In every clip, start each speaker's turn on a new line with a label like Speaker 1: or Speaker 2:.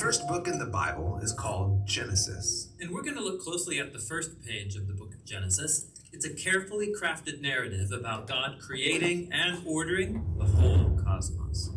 Speaker 1: first book in the Bible is called Genesis.
Speaker 2: And we're going to look closely at the first page of the book of Genesis. It's a carefully crafted narrative about God creating and ordering the whole cosmos.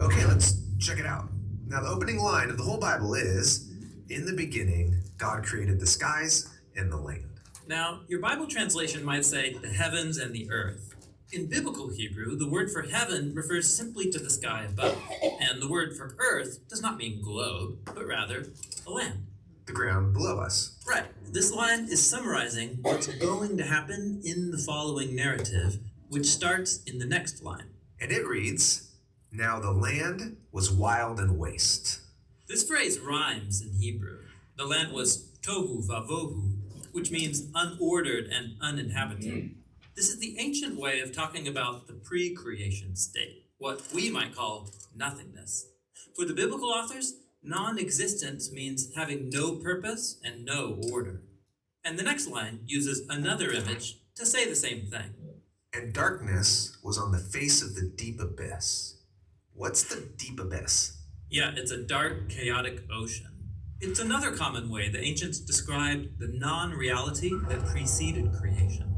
Speaker 1: Okay, let's check it out. Now, the opening line of the whole Bible is, "In the beginning, God created the skies and the land."
Speaker 2: Now, your Bible translation might say the heavens and the earth. In biblical Hebrew, the word for heaven refers simply to the sky above, and the word for earth does not mean globe, but rather a land.
Speaker 1: The ground below us.
Speaker 2: Right. This line is summarizing what's going to happen in the following narrative, which starts in the next line.
Speaker 1: And it reads, "Now the land was wild and waste."
Speaker 2: This phrase rhymes in Hebrew. The land was tohu vavohu, which means unordered and uninhabited. This is the ancient way of talking about the pre-creation state, what we might call nothingness. For the biblical authors, non-existence means having no purpose and no order. And the next line uses another image to say the same thing.
Speaker 1: "And darkness was on the face of the deep abyss." What's the deep abyss?
Speaker 2: Yeah, it's a dark, chaotic ocean. It's another common way the ancients described the non-reality that preceded creation.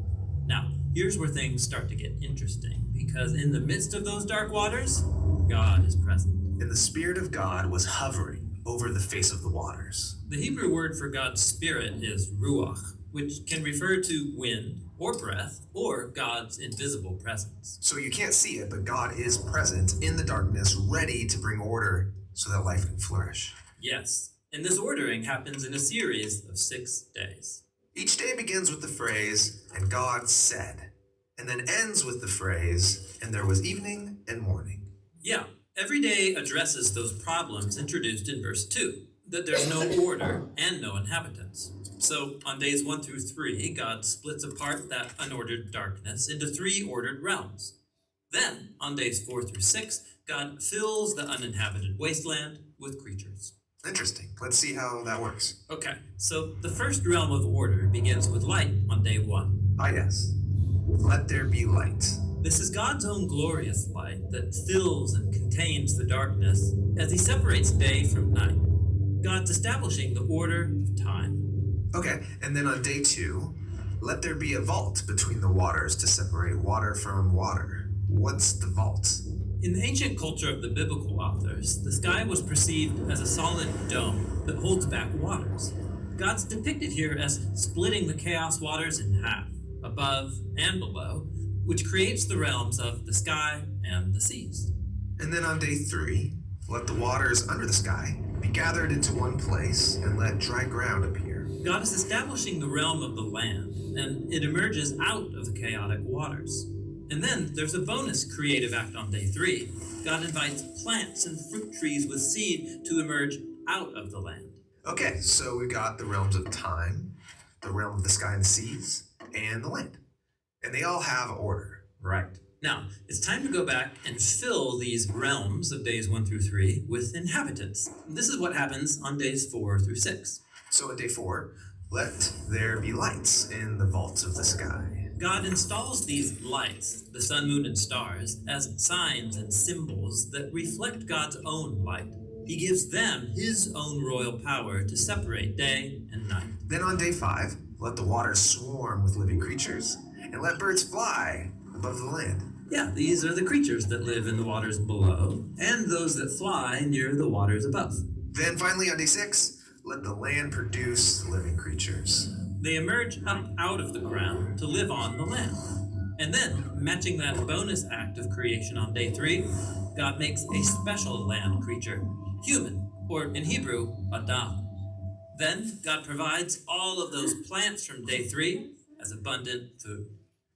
Speaker 2: Now, here's where things start to get interesting, because in the midst of those dark waters, God is present.
Speaker 1: And the Spirit of God was hovering over the face of the waters.
Speaker 2: The Hebrew word for God's Spirit is ruach, which can refer to wind or breath or God's invisible presence.
Speaker 1: So you can't see it, but God is present in the darkness, ready to bring order so that life can flourish.
Speaker 2: Yes, and this ordering happens in a series of 6 days.
Speaker 1: Each day begins with the phrase, "And God said," and then ends with the phrase, "And there was evening and morning."
Speaker 2: Yeah, every day addresses those problems introduced in verse 2, that there's no order and no inhabitants. So on days 1 through 3, God splits apart that unordered darkness into 3 ordered realms. Then, on days 4 through 6, God fills the uninhabited wasteland with creatures.
Speaker 1: Interesting. Let's see how that works.
Speaker 2: Okay, so the first realm of order begins with light on day 1.
Speaker 1: Ah, yes. "Let there be light."
Speaker 2: This is God's own glorious light that fills and contains the darkness as he separates day from night. God's establishing the order of time.
Speaker 1: Okay, and then on day 2, "Let there be a vault between the waters to separate water from water." What's the vault?
Speaker 2: In the ancient culture of the biblical authors, the sky was perceived as a solid dome that holds back waters. God's depicted here as splitting the chaos waters in half, above and below, which creates the realms of the sky and the seas.
Speaker 1: And then on day 3, "Let the waters under the sky be gathered into one place, and let dry ground appear."
Speaker 2: God is establishing the realm of the land, and it emerges out of the chaotic waters. And then there's a bonus creative act on day 3. God invites plants and fruit trees with seed to emerge out of the land.
Speaker 1: Okay, so we've got the realms of time, the realm of the sky and the seas, and the land. And they all have order.
Speaker 2: Right. Now, it's time to go back and fill these realms of days 1 through 3 with inhabitants. This is what happens on days 4 through 6.
Speaker 1: So on day 4, "Let there be lights in the vaults of the sky."
Speaker 2: God installs these lights, the sun, moon, and stars, as signs and symbols that reflect God's own light. He gives them his own royal power to separate day and night.
Speaker 1: Then on day 5, "Let the waters swarm with living creatures, and let birds fly above the land."
Speaker 2: Yeah, these are the creatures that live in the waters below, and those that fly near the waters above.
Speaker 1: Then finally on day 6, "Let the land produce living creatures."
Speaker 2: They emerge up out of the ground to live on the land. And then, matching that bonus act of creation on day 3, God makes a special land creature, human, or in Hebrew, Adam. Then, God provides all of those plants from day 3 as abundant food.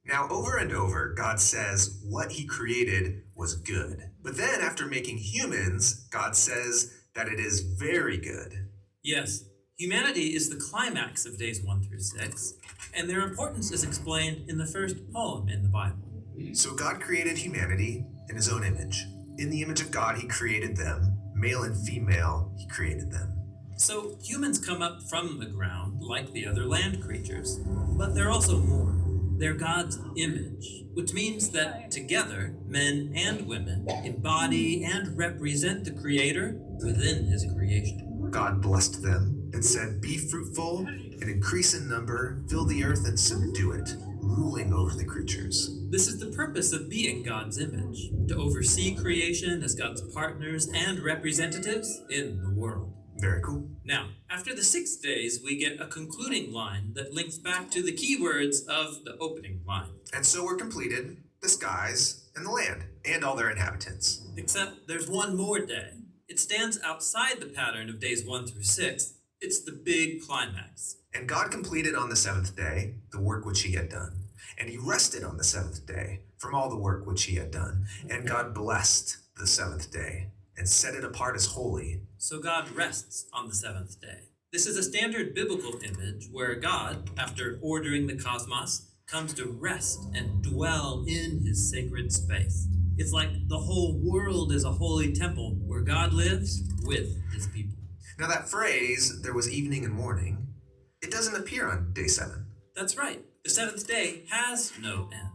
Speaker 1: Now, over and over, God says what he created was good. But then, after making humans, God says that it is very good.
Speaker 2: Yes, humanity is the climax of days 1 through 6, and their importance is explained in the first poem in the Bible.
Speaker 1: So God created humanity in his own image. In the image of God, he created them. Male and female, he created them.
Speaker 2: So humans come up from the ground like the other land creatures, but they're also more. They're God's image, which means that together, men and women embody and represent the Creator within his creation.
Speaker 1: God blessed them and said, "Be fruitful and increase in number, fill the earth and subdue it, ruling over the creatures."
Speaker 2: This is the purpose of being God's image, to oversee creation as God's partners and representatives in the world.
Speaker 1: Very cool.
Speaker 2: Now, after the 6 days, we get a concluding line that links back to the key words of the opening line.
Speaker 1: And so were completed the skies and the land and all their inhabitants.
Speaker 2: Except there's one more day. It stands outside the pattern of days 1 through 6. It's the big climax.
Speaker 1: And God completed on the seventh day the work which he had done. And he rested on the seventh day from all the work which he had done. And God blessed the seventh day and set it apart as holy.
Speaker 2: So God rests on the 7th day. This is a standard biblical image where God, after ordering the cosmos, comes to rest and dwell in his sacred space. It's like the whole world is a holy temple where God lives with his people.
Speaker 1: Now that phrase, "there was evening and morning," it doesn't appear on day 7.
Speaker 2: That's right. The 7th day has no end.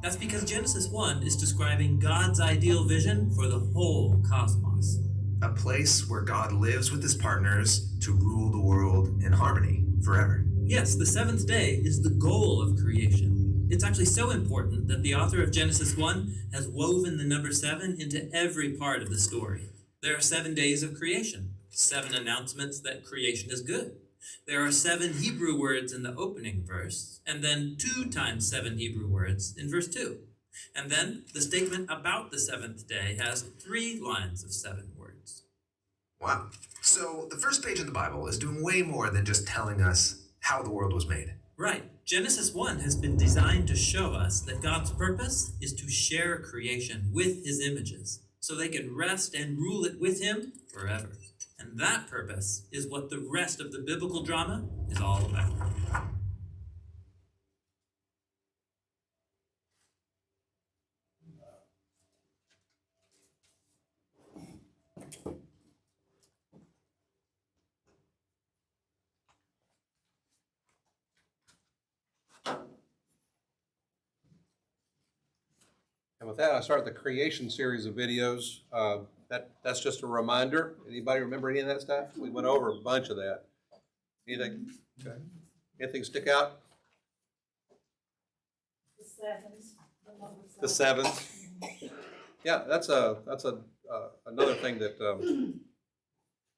Speaker 2: That's because Genesis 1 is describing God's ideal vision for the whole cosmos.
Speaker 1: A place where God lives with his partners to rule the world in harmony forever.
Speaker 2: Yes, the 7th day is the goal of creation. It's actually so important that the author of Genesis 1 has woven the number 7 into every part of the story. There are 7 days of creation, 7 announcements that creation is good. There are 7 Hebrew words in the opening verse, and then 2 times 7 Hebrew words in verse 2. And then the statement about the 7th day has 3 lines of 7 words.
Speaker 1: Wow. So the first page of the Bible is doing way more than just telling us how the world was made.
Speaker 2: Right. Genesis 1 has been designed to show us that God's purpose is to share creation with his images, so they can rest and rule it with him forever. And that purpose is what the rest of the biblical drama is all about.
Speaker 3: And with that, I start the creation series of videos. That's just a reminder. Anybody remember any of that stuff? We went over a bunch of that. Anything? Okay. Anything stick out? The sevens. Yeah, that's another thing that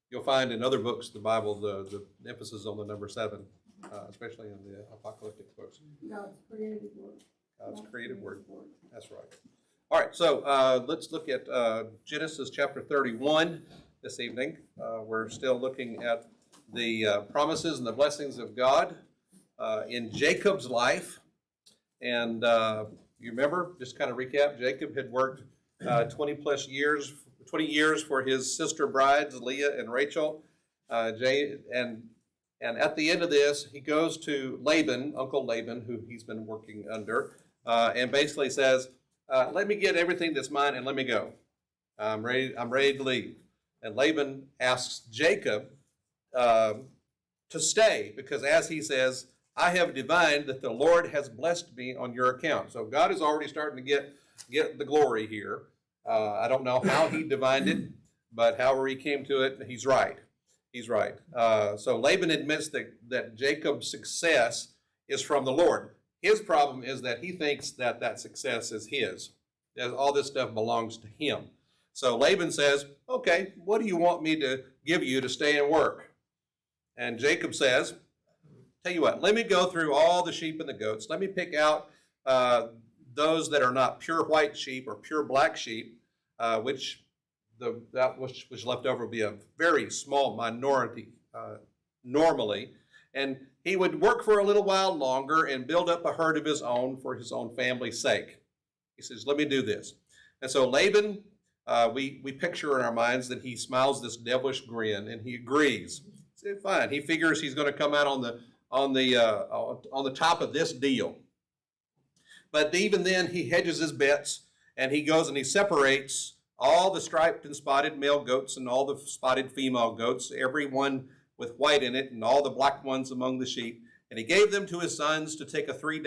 Speaker 3: you'll find in other books of the Bible. The emphasis on the number 7, especially in the apocalyptic books.
Speaker 4: God's creative work.
Speaker 3: God's creative work. That's right. All right, so let's look at Genesis chapter 31 this evening. We're still looking at the promises and the blessings of God in Jacob's life. And you remember, just kind of recap, Jacob had worked 20 years for his sister brides, Leah and Rachel. And at the end of this, he goes to Laban, Uncle Laban, who he's been working under, and basically says, let me get everything that's mine and let me go. I'm ready to leave. And Laban asks Jacob to stay because, as he says, I have divined that the Lord has blessed me on your account. So God is already starting to get the glory here. I don't know how he divined it, but however he came to it, he's right. He's right. So Laban admits that Jacob's success is from the Lord. His problem is that he thinks that success is his. That all this stuff belongs to him. So Laban says, okay, what do you want me to give you to stay and work? And Jacob says, tell you what, let me go through all the sheep and the goats. Let me pick out those that are not pure white sheep or pure black sheep, which left over would be a very small minority normally. And he would work for a little while longer and build up a herd of his own for his own family's sake. He says, let me do this. And so Laban, we picture in our minds that he smiles this devilish grin and he agrees. He said, fine. He figures he's going to come out on the top of this deal. But even then, he hedges his bets and he goes and he separates all the striped and spotted male goats and all the spotted female goats, every one with white in it, and all the black ones among the sheep. And he gave them to his sons to take a 3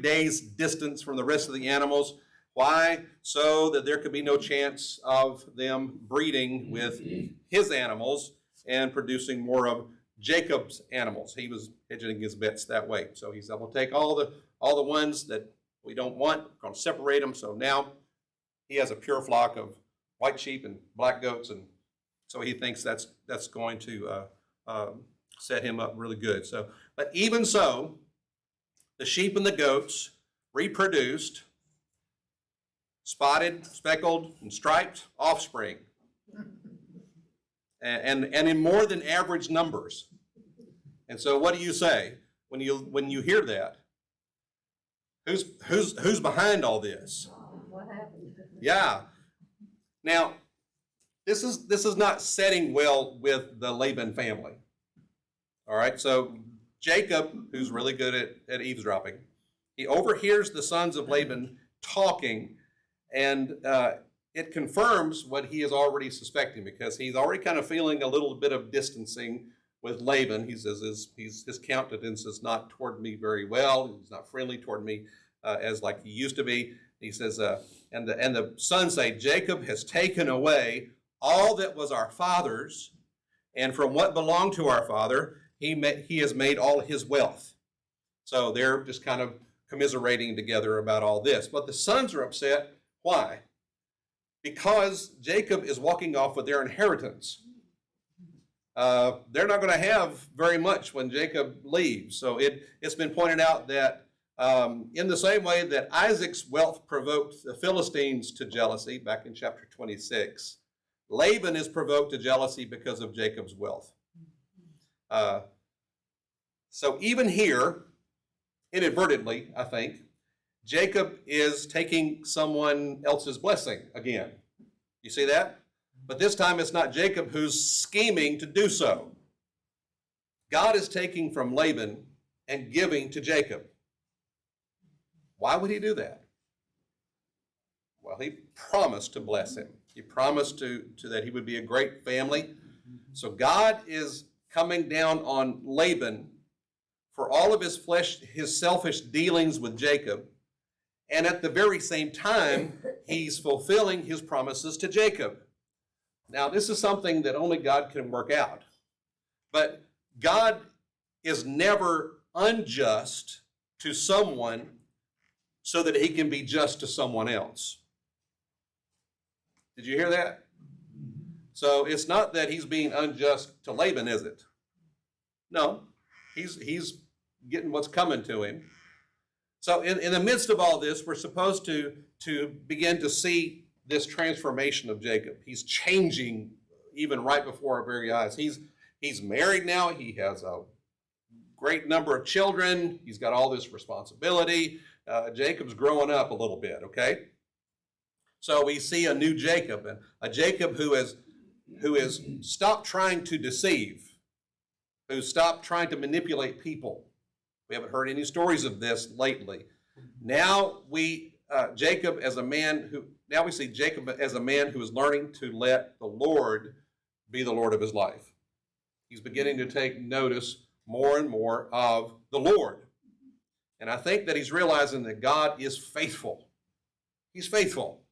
Speaker 3: days distance from the rest of the animals Why? So that there could be no chance of them breeding with his animals and producing more of Jacob's animals. He was hedging his bets that way. So he said, we'll take all the ones that we don't want, we're going to separate them. So now he has a pure flock of white sheep and black goats, and so he thinks that's going to set him up really good. So, but even so, the sheep and the goats reproduced spotted, speckled, and striped offspring, and in more than average numbers. And so, what do you say when you hear that? Who's behind all this?
Speaker 4: What happened?
Speaker 3: Yeah. Now, this is not setting well with the Laban family. All right. So Jacob, who's really good at eavesdropping, he overhears the sons of Laban talking, and it confirms what he is already suspecting, because he's already kind of feeling a little bit of distancing with Laban. He says his countenance is not toward me very well. He's not friendly toward me as like he used to be. He says, and the sons say, Jacob has taken away all that was our father's, and from what belonged to our father, he has made all his wealth. So they're just kind of commiserating together about all this. But the sons are upset. Why? Because Jacob is walking off with their inheritance. They're not going to have very much when Jacob leaves. So it's been pointed out that in the same way that Isaac's wealth provoked the Philistines to jealousy back in chapter 26, Laban is provoked to jealousy because of Jacob's wealth. So even here, inadvertently, I think, Jacob is taking someone else's blessing again. You see that? But this time it's not Jacob who's scheming to do so. God is taking from Laban and giving to Jacob. Why would he do that? Well, he promised to bless him. He promised to that he would be a great family. So God is coming down on Laban for all of his selfish dealings with Jacob. And at the very same time, he's fulfilling his promises to Jacob. Now, this is something that only God can work out. But God is never unjust to someone so that he can be just to someone else. Did you hear that? So it's not that he's being unjust to Laban, is it? No, he's getting what's coming to him. So in the midst of all this, we're supposed to begin to see this transformation of Jacob. He's changing even right before our very eyes. He's married now. He has a great number of children. He's got all this responsibility. Jacob's growing up a little bit, okay? So we see a new Jacob, and a Jacob who has stopped trying to deceive, who stopped trying to manipulate people. We haven't heard any stories of this lately. Now we see Jacob as a man who is learning to let the Lord be the Lord of his life. He's beginning to take notice more and more of the Lord. And I think that he's realizing that God is faithful. He's faithful.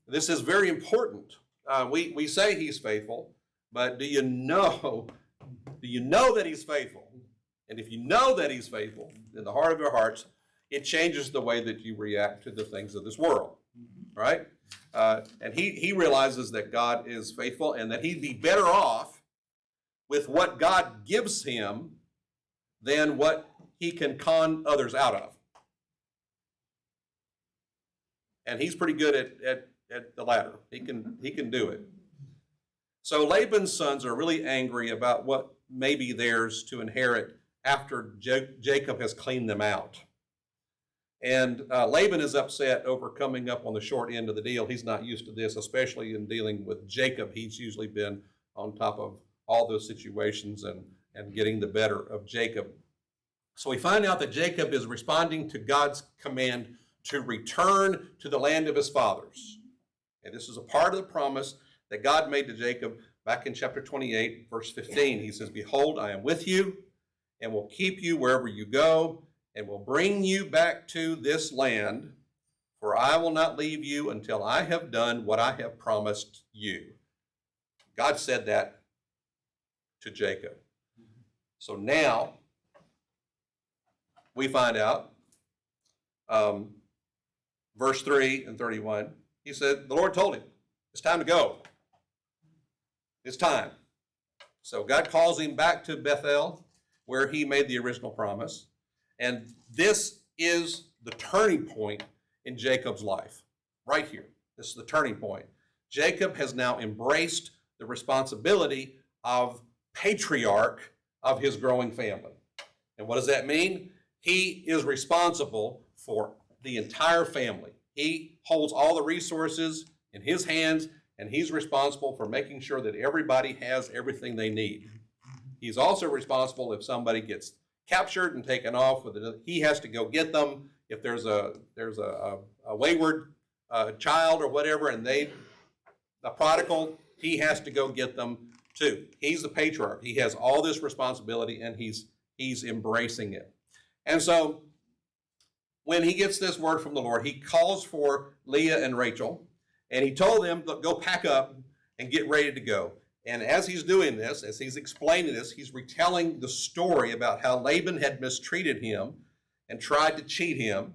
Speaker 3: This is very important. We say he's faithful, but do you know that he's faithful? And if you know that he's faithful in the heart of your hearts, it changes the way that you react to the things of this world, right? And he realizes that God is faithful and that he'd be better off with what God gives him than what he can con others out of. And he's pretty good at the latter. He can do it. So Laban's sons are really angry about what may be theirs to inherit after Jacob has cleaned them out. And Laban is upset over coming up on the short end of the deal. He's not used to this, especially in dealing with Jacob. He's usually been on top of all those situations and getting the better of Jacob. So we find out that Jacob is responding to God's command to return to the land of his fathers. And this is a part of the promise that God made to Jacob back in chapter 28, verse 15. He says, "Behold, I am with you and will keep you wherever you go and will bring you back to this land, for I will not leave you until I have done what I have promised you. God said that to Jacob. So now we find out, verse 3 and 31, he said, the Lord told him, it's time to go. It's time. So God calls him back to Bethel, where he made the original promise. And this is the turning point in Jacob's life, right here. This is the turning point. Jacob has now embraced the responsibility of patriarch of his growing family. And what does that mean? He is responsible for the entire family. He holds all the resources in his hands, and he's responsible for making sure that everybody has everything they need. He's also responsible if somebody gets captured and taken off with it. He has to go get them. If there's a wayward child or whatever, and the prodigal, he has to go get them too. He's the patriarch. He has all this responsibility, and he's embracing it. And so when he gets this word from the Lord, he calls for Leah and Rachel, and he told them, look, go pack up and get ready to go. And as he's doing this, as he's explaining this, he's retelling the story about how Laban had mistreated him and tried to cheat him.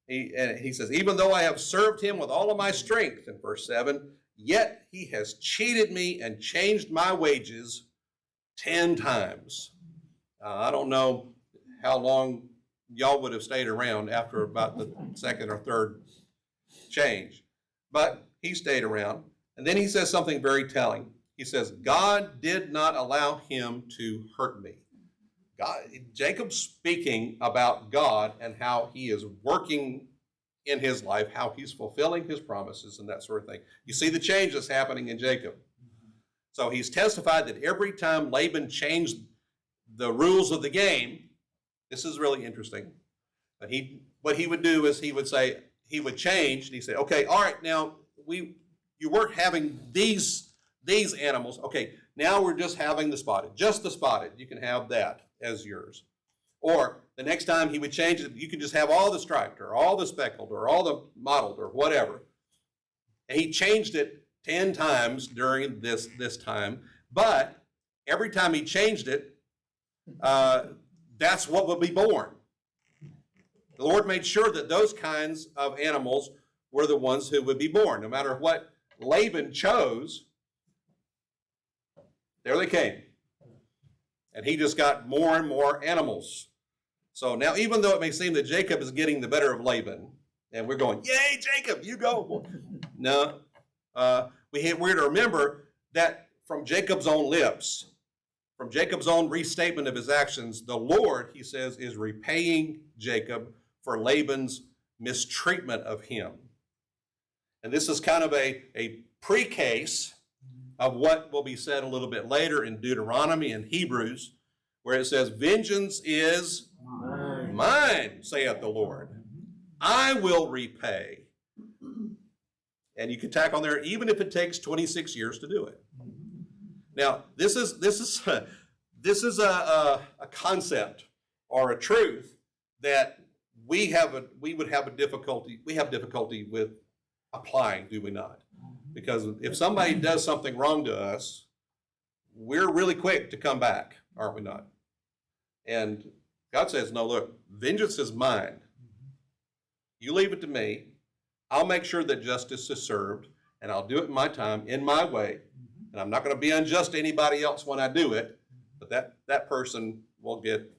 Speaker 3: He says, even though I have served him with all of my strength, in verse 7, yet he has cheated me and changed my wages 10 times. I don't know how long y'all would have stayed around after about the second or third change, but he stayed around. And then he says something very telling. He says, God did not allow him to hurt me. Jacob's speaking about God and how he is working in his life, how he's fulfilling his promises and that sort of thing. You see the change that's happening in Jacob. So he's testified that every time Laban changed the rules of the game, this is really interesting. But what he would do is he would say, he would change, and he said, okay, all right, now you weren't having these animals. Okay, now we're just having the spotted, just the spotted. You can have that as yours. Or the next time he would change it, you can just have all the striped or all the speckled or all the mottled or whatever. And he changed it 10 times during this time. But every time he changed it, that's what would be born. The Lord made sure that those kinds of animals were the ones who would be born. No matter what Laban chose, there they came. And he just got more and more animals. So now, even though it may seem that Jacob is getting the better of Laban, and we're going, yay, Jacob, you go. No, we're to remember that from Jacob's own lips, from Jacob's own restatement of his actions, the Lord, he says, is repaying Jacob for Laban's mistreatment of him. And this is kind of a pre-case of what will be said a little bit later in Deuteronomy and Hebrews, where it says, vengeance is mine, saith the Lord. I will repay. And you can tack on there, even if it takes 26 years to do it. Now, this is a concept or a truth that we have difficulty with applying, do we not? Because if somebody does something wrong to us, we're really quick to come back, aren't we not? And God says, no, look, vengeance is mine. You leave it to me. I'll make sure that justice is served, and I'll do it in my time, in my way. And I'm not going to be unjust to anybody else when I do it, but that person will get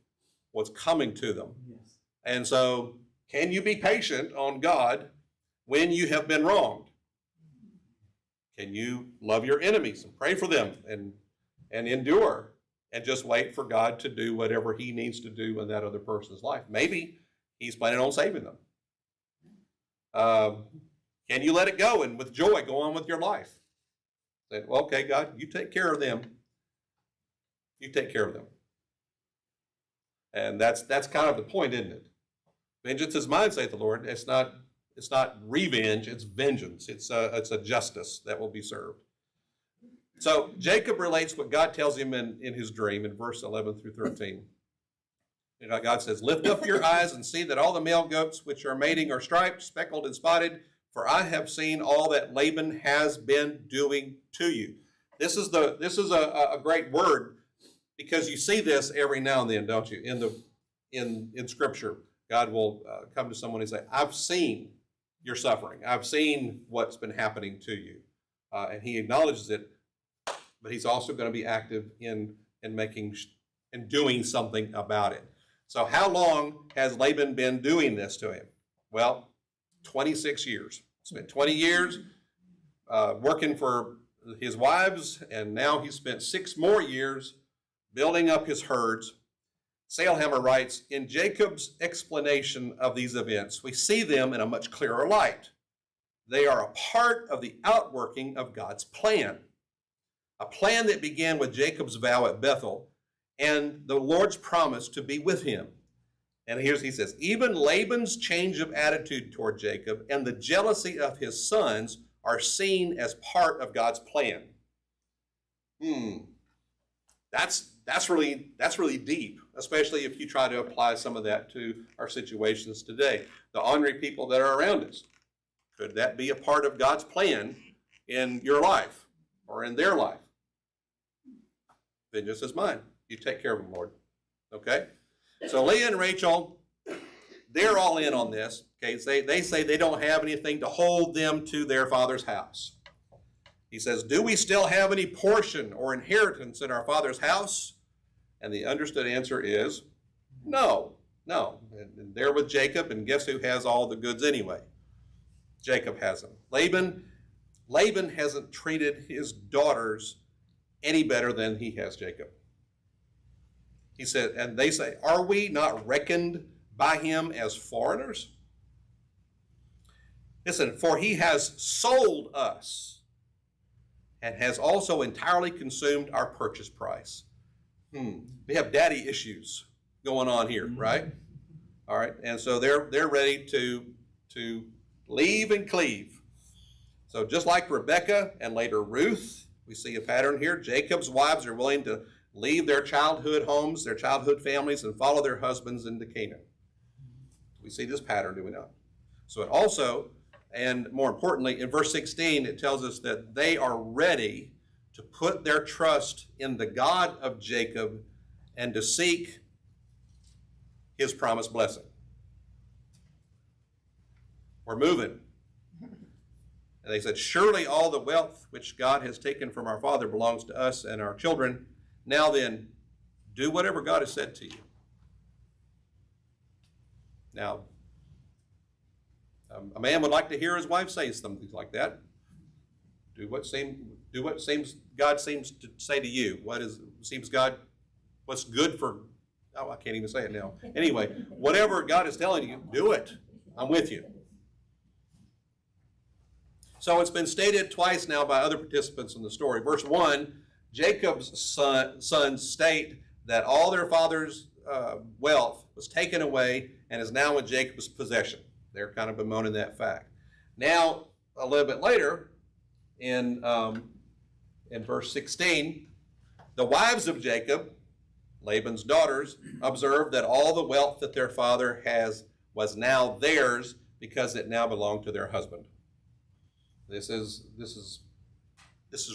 Speaker 3: what's coming to them. Yes. And so, can you be patient on God when you have been wronged? Can you love your enemies and pray for them and endure and just wait for God to do whatever he needs to do in that other person's life? Maybe he's planning on saving them. Can you let it go and with joy go on with your life? Say, well, okay, God, you take care of them. You take care of them. And that's kind of the point, isn't it? Vengeance is mine, saith the Lord. It's not revenge, it's vengeance. It's a justice that will be served. So Jacob relates what God tells him in his dream in verse 11 through 13. You know, God says, lift up your eyes and see that all the male goats which are mating are striped, speckled, and spotted, for I have seen all that Laban has been doing to you. This is a great word, because you see this every now and then, don't you? In Scripture, God will come to someone and say, I've seen your suffering. I've seen what's been happening to you. And he acknowledges it, but he's also going to be active in doing something about it. So how long has Laban been doing this to him? Well, 26 years. Spent 20 years working for his wives, and now he spent 6 more years building up his herds. Sailhammer writes, in Jacob's explanation of these events, we see them in a much clearer light. They are a part of the outworking of God's plan, a plan that began with Jacob's vow at Bethel and the Lord's promise to be with him. And he says, even Laban's change of attitude toward Jacob and the jealousy of his sons are seen as part of God's plan. That's really deep, especially if you try to apply some of that to our situations today. The ornery people that are around us. Could that be a part of God's plan in your life or in their life? Vengeance is mine. You take care of them, Lord. Okay? So Leah and Rachel, they're all in on this. Okay, they say they don't have anything to hold them to their father's house. He says, do we still have any portion or inheritance in our father's house? And the understood answer is no. And they're with Jacob, and guess who has all the goods anyway? Jacob has them. Laban hasn't treated his daughters any better than he has Jacob. He said, and they say, are we not reckoned by him as foreigners? Listen, for he has sold us and has also entirely consumed our purchase price. We have daddy issues going on here, right? All right, and so they're ready to leave and cleave. So just like Rebekah and later Ruth, we see a pattern here. Jacob's wives are willing to leave their childhood homes, their childhood families, and follow their husbands into Canaan. We see this pattern, do we not? So it also, and more importantly, in verse 16, it tells us that they are ready to put their trust in the God of Jacob and to seek his promised blessing. We're moving. And they said, surely all the wealth which God has taken from our father belongs to us and our children. Now then, do whatever God has said to you. Now, a man would like to hear his wife say something like that. Do what seems God seems to say to you. What's good for, I can't even say it now. Anyway, whatever God is telling you, do it. I'm with you. So it's been stated twice now by other participants in the story. Verse 1, Jacob's sons state that all their father's wealth was taken away and is now in Jacob's possession. They're kind of bemoaning that fact. Now, a little bit later, in verse 16, the wives of Jacob, Laban's daughters, observed that all the wealth that their father has was now theirs because it now belonged to their husband. This is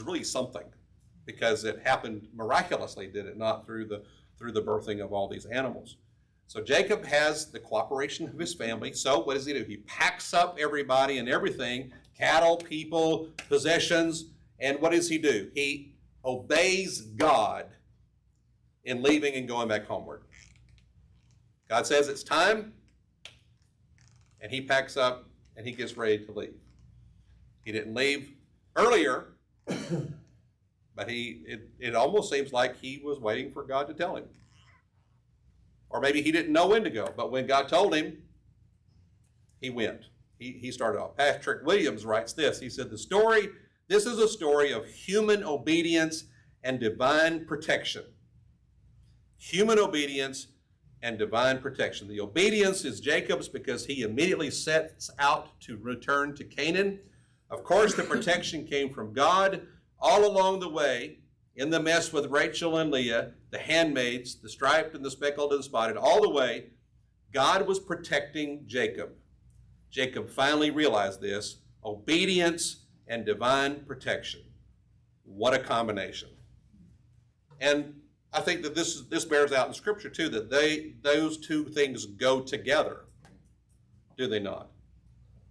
Speaker 3: really something, because it happened miraculously, did it not, through the birthing of all these animals. So Jacob has the cooperation of his family. So what does he do? He packs up everybody and everything, cattle, people, possessions, and what does he do? He obeys God in leaving and going back homeward. God says it's time, and he packs up and he gets ready to leave. He didn't leave earlier, but it almost seems like he was waiting for God to tell him. Or maybe he didn't know when to go, but when God told him, he went. He started off. Patrick Williams writes this. He said, this is a story of human obedience and divine protection. Human obedience and divine protection. The obedience is Jacob's because he immediately sets out to return to Canaan. Of course, the protection came from God all along the way. In the mess with Rachel and Leah, the handmaids, the striped and the speckled and the spotted, all the way, God was protecting Jacob. Jacob finally realized this: obedience and divine protection. What a combination. And I think that this bears out in Scripture too, that those two things go together. Do they not?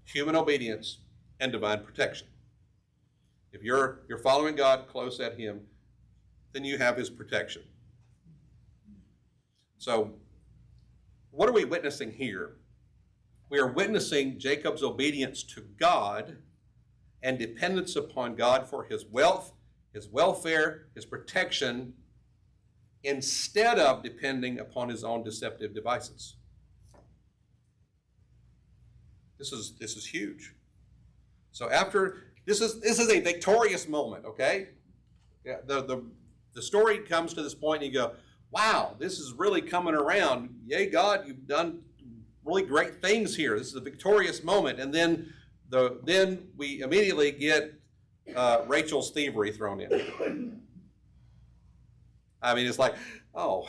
Speaker 3: Human obedience and divine protection. If you're following God, close at Him, then you have His protection. So, what are we witnessing here? We are witnessing Jacob's obedience to God and dependence upon God for his wealth, his welfare, his protection, instead of depending upon his own deceptive devices. This is huge. So after this is a victorious moment, okay? Yeah, the story comes to this point and you go, wow, this is really coming around. Yay, God, you've done really great things here. This is a victorious moment. And then we immediately get Rachel's thievery thrown in. I mean, it's like, oh.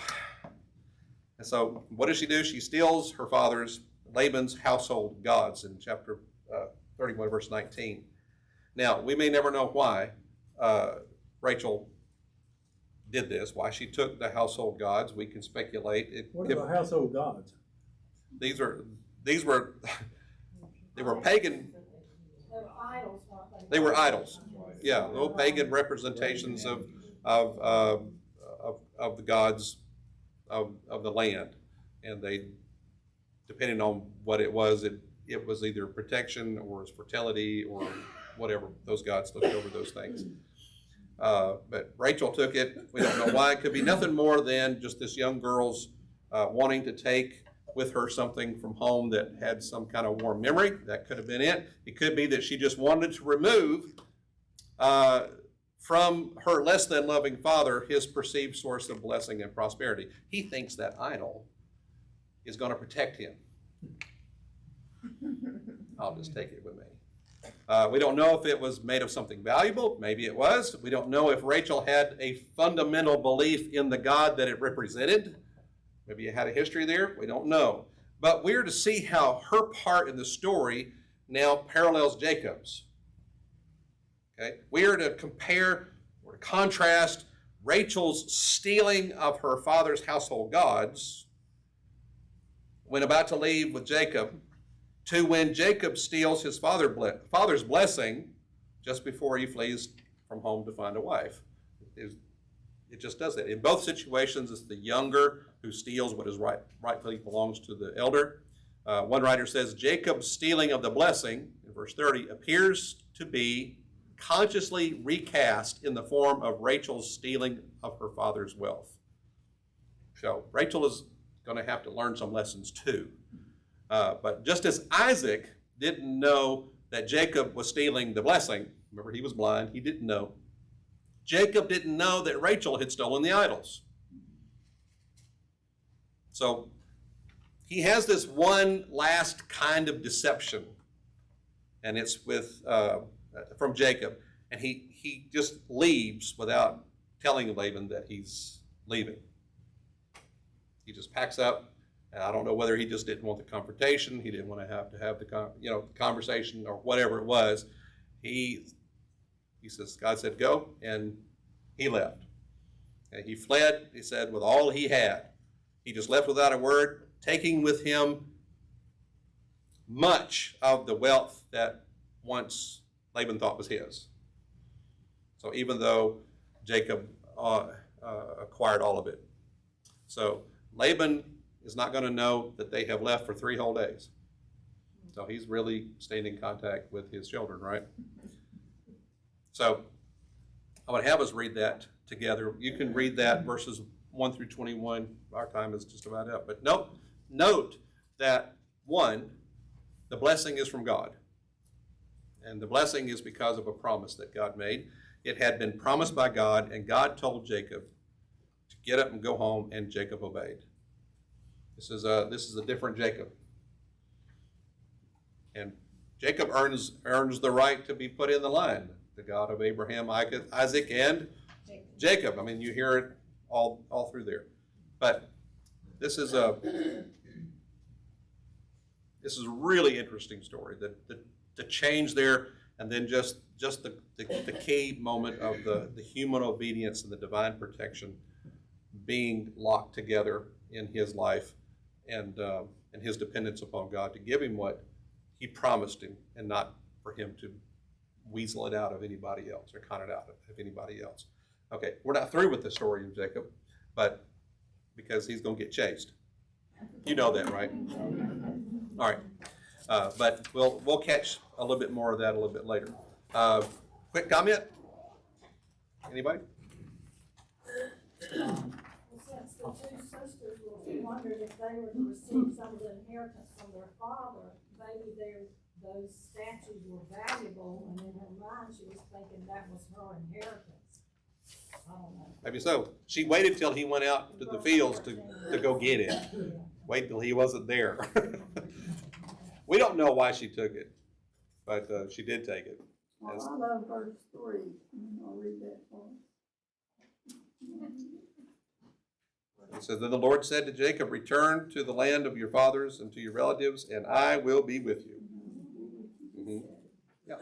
Speaker 3: And so what does she do? She steals her father's, Laban's household gods in chapter 31, verse 19. Now, we may never know why Rachel did this, why she took the household gods. We can speculate.
Speaker 4: What are the household gods?
Speaker 3: They were pagan. They were idols. Yeah, little pagan representations of the gods of the land, and they, depending on what it was either protection or its fertility or whatever. Those gods looked over those things. But Rachel took it. We don't know why. It could be nothing more than just this young girl's wanting to take with her something from home that had some kind of warm memory. That could have been it. It could be that she just wanted to remove from her less than loving father his perceived source of blessing and prosperity. He thinks that idol is going to protect him. I'll just take it with me. We don't know if it was made of something valuable. Maybe it was. We don't know if Rachel had a fundamental belief in the God that it represented. Maybe it had a history there. We don't know. But we're to see how her part in the story now parallels Jacob's. Okay? We are to compare or to contrast Rachel's stealing of her father's household gods when about to leave with Jacob to when Jacob steals his father's blessing just before he flees from home to find a wife. It just does that. In both situations, it's the younger who steals what is rightfully belongs to the elder. One writer says, Jacob's stealing of the blessing, in verse 30, appears to be consciously recast in the form of Rachel's stealing of her father's wealth. So Rachel is going to have to learn some lessons too. But just as Isaac didn't know that Jacob was stealing the blessing, remember he was blind, he didn't know. Jacob didn't know that Rachel had stolen the idols. So he has this one last kind of deception, and it's from Jacob, and he just leaves without telling Laban that he's leaving. He just packs up. And I don't know whether he just didn't want the confrontation, he didn't want to have the conversation or whatever it was. He says, God said go, and he left. And he fled, he said, with all he had. He just left without a word, taking with him much of the wealth that once Laban thought was his. So even though Jacob acquired all of it. So Laban is not going to know that they have left for 3 whole days. So he's really staying in contact with his children, right? So I would have us read that together. You can read that verses 1 through 21. Our time is just about up. But note that 1, the blessing is from God. And the blessing is because of a promise that God made. It had been promised by God, and God told Jacob to get up and go home, and Jacob obeyed. This is a different Jacob. And Jacob earns the right to be put in the line. The God of Abraham, Isaac, and Jacob. I mean, you hear it all through there. But this is a really interesting story. The change there, and then just the key moment of the human obedience and the divine protection being locked together in his life, and his dependence upon God to give him what he promised him, and not for him to weasel it out of anybody else or con it out of anybody else. Okay, we're not through with the story of Jacob, but because he's going to get chased. You know that, right? All right. But we'll catch a little bit more of that a little bit later. Quick comment? Anybody?
Speaker 4: Since the two sisters wondered if they were to receive some of the inheritance from their father, maybe those statues were valuable, and in her mind she was thinking that was her inheritance. I don't know.
Speaker 3: Maybe so. She waited till he went out to the fields to go get it. Wait till he wasn't there. We don't know why she took it, but she did take it.
Speaker 5: Well, I love verse 3. I'll read that for us.
Speaker 3: It says, "Then the Lord said to Jacob, return to the land of your fathers and to your relatives, and I will be with you." Mhm. Yeah.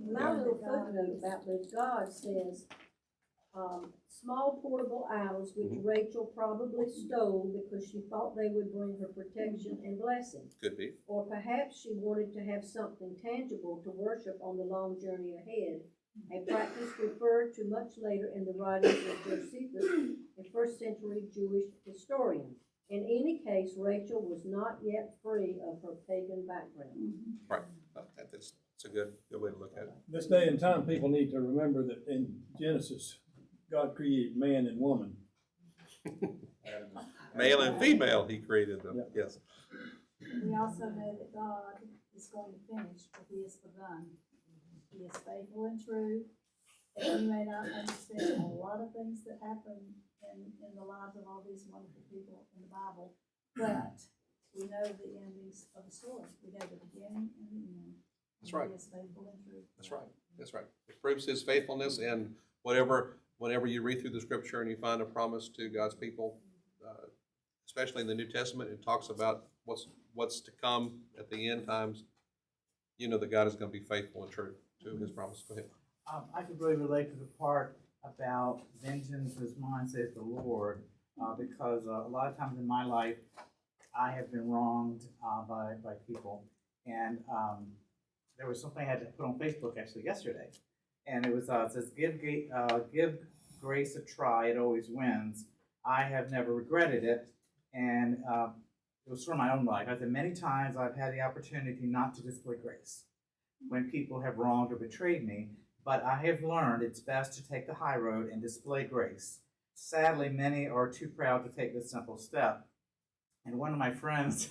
Speaker 4: My little footnote about this, God says, small portable idols which Rachel probably stole because she thought they would bring her protection and blessing.
Speaker 3: Could be.
Speaker 4: Or perhaps she wanted to have something tangible to worship on the long journey ahead, a practice referred to much later in the writings of Josephus, a first-century Jewish historian. In any case, Rachel was not yet free of her pagan background.
Speaker 3: Right. That's a good way to look at it.
Speaker 6: This day and time, people need to remember that in Genesis, God created man and woman.
Speaker 3: Male and female, he created them.
Speaker 6: Yeah.
Speaker 3: Yes.
Speaker 5: We also know that God is going to finish what he has begun. He is faithful and true. And you may not understand a lot of things that happen in the lives of all these wonderful people in the Bible, but we know the endings of the story. We know the beginning and the end.
Speaker 3: That's right.
Speaker 5: He is faithful and true.
Speaker 3: That's right. That's right. It proves his faithfulness, and whenever you read through the scripture and you find a promise to God's people, especially in the New Testament, it talks about what's to come at the end times. You know that God is going to be faithful and true to his promise. Go ahead.
Speaker 7: I could really relate to the part about vengeance is mine, says the Lord, because a lot of times in my life, I have been wronged by people. And there was something I had to put on Facebook actually yesterday. And it was, it says, give grace a try, it always wins. I have never regretted it. And it was from my own life. I said many times I've had the opportunity not to display grace when people have wronged or betrayed me. But I have learned it's best to take the high road and display grace. Sadly, many are too proud to take this simple step. And one of my friends,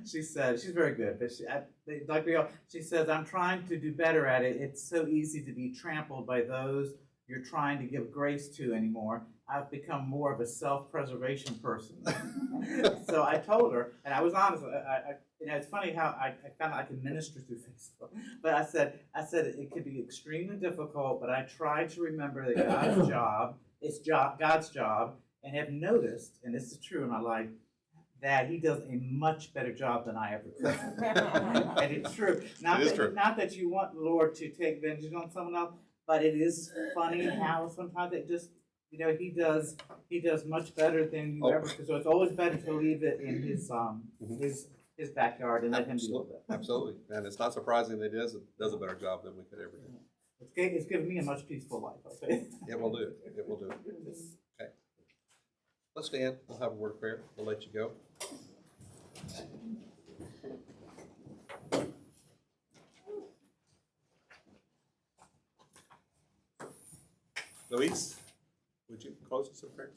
Speaker 7: she said, she's very good, but she says, I'm trying to do better at it. It's so easy to be trampled by those you're trying to give grace to anymore. I've become more of a self-preservation person. So I told her, and I was honest, it's funny how I found out I could minister through Facebook. But I said it could be extremely difficult, but I try to remember that God's job is God's job, and have noticed, and this is true in my life, that he does a much better job than I ever could. And it's true. Not that you want the Lord to take vengeance on someone else, but it is funny how sometimes it just, he does much better than you ever could. So it's always better to leave it in his backyard and let him deal with it.
Speaker 3: Absolutely. And it's not surprising that he does a better job than we could ever do.
Speaker 7: It's given me a much peaceful life, I'll say.
Speaker 3: It will do. It will do. Okay. Let's stand. We'll have a word of prayer. We'll let you go. Luis, would you close us in prayer?